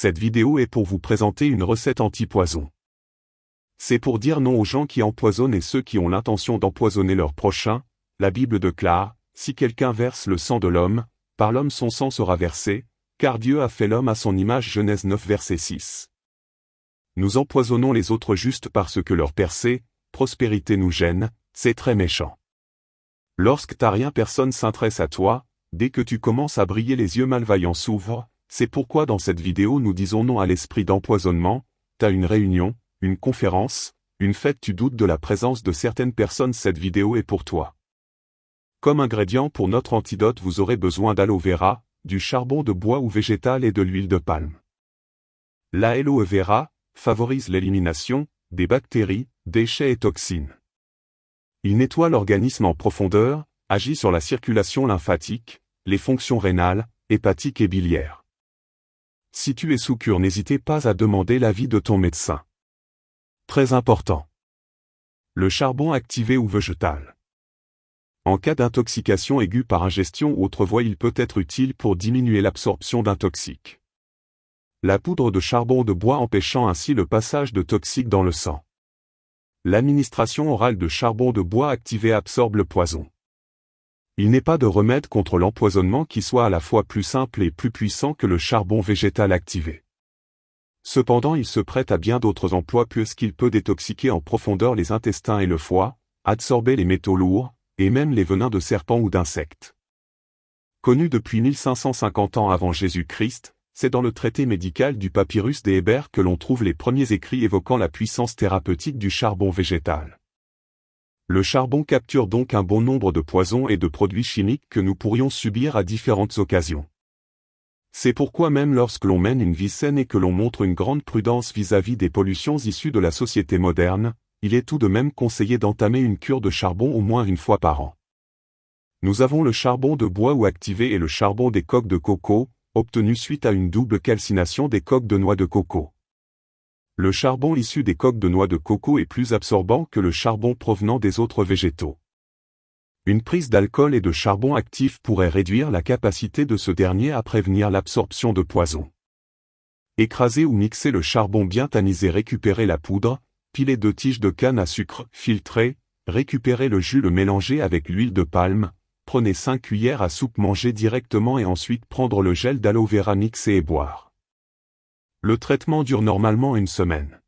Cette vidéo est pour vous présenter une recette anti-poison. C'est pour dire non aux gens qui empoisonnent et ceux qui ont l'intention d'empoisonner leur prochain. La Bible déclare, si quelqu'un verse le sang de l'homme, par l'homme son sang sera versé, car Dieu a fait l'homme à son image. Genèse 9 verset 6. Nous empoisonnons les autres juste parce que leur percée, prospérité nous gêne, c'est très méchant. Lorsque t'as rien, personne s'intéresse à toi, dès que tu commences à briller les yeux malveillants s'ouvrent. C'est pourquoi dans cette vidéo nous disons non à l'esprit d'empoisonnement. T'as une réunion, une conférence, une fête, tu doutes de la présence de certaines personnes, cette vidéo est pour toi. Comme ingrédient pour notre antidote, vous aurez besoin d'aloe vera, du charbon de bois ou végétal et de l'huile de palme. L'aloe vera favorise l'élimination des bactéries, déchets et toxines. Il nettoie l'organisme en profondeur, agit sur la circulation lymphatique, les fonctions rénales, hépatiques et biliaires. Si tu es sous cure, n'hésitez pas à demander l'avis de ton médecin. Très important. Le charbon activé ou végétal. En cas d'intoxication aiguë par ingestion ou autre voie, il peut être utile pour diminuer l'absorption d'un toxique. La poudre de charbon de bois empêchant ainsi le passage de toxiques dans le sang. L'administration orale de charbon de bois activé absorbe le poison. Il n'est pas de remède contre l'empoisonnement qui soit à la fois plus simple et plus puissant que le charbon végétal activé. Cependant, il se prête à bien d'autres emplois puisqu'il peut détoxiquer en profondeur les intestins et le foie, absorber les métaux lourds, et même les venins de serpents ou d'insectes. Connu depuis 1550 ans avant Jésus-Christ, c'est dans le traité médical du papyrus des Hébers que l'on trouve les premiers écrits évoquant la puissance thérapeutique du charbon végétal. Le charbon capture donc un bon nombre de poisons et de produits chimiques que nous pourrions subir à différentes occasions. C'est pourquoi même lorsque l'on mène une vie saine et que l'on montre une grande prudence vis-à-vis des pollutions issues de la société moderne, il est tout de même conseillé d'entamer une cure de charbon au moins une fois par an. Nous avons le charbon de bois ou activé et le charbon des coques de coco, obtenu suite à une double calcination des coques de noix de coco. Le charbon issu des coques de noix de coco est plus absorbant que le charbon provenant des autres végétaux. Une prise d'alcool et de charbon actif pourrait réduire la capacité de ce dernier à prévenir l'absorption de poison. Écraser ou mixer le charbon bien tamisé, récupérer la poudre, piler 2 tiges de canne à sucre, filtrer, récupérer le jus, le mélanger avec l'huile de palme, prenez 5 cuillères à soupe, manger directement et ensuite prendre le gel d'aloe vera mixé et boire. Le traitement dure normalement une semaine.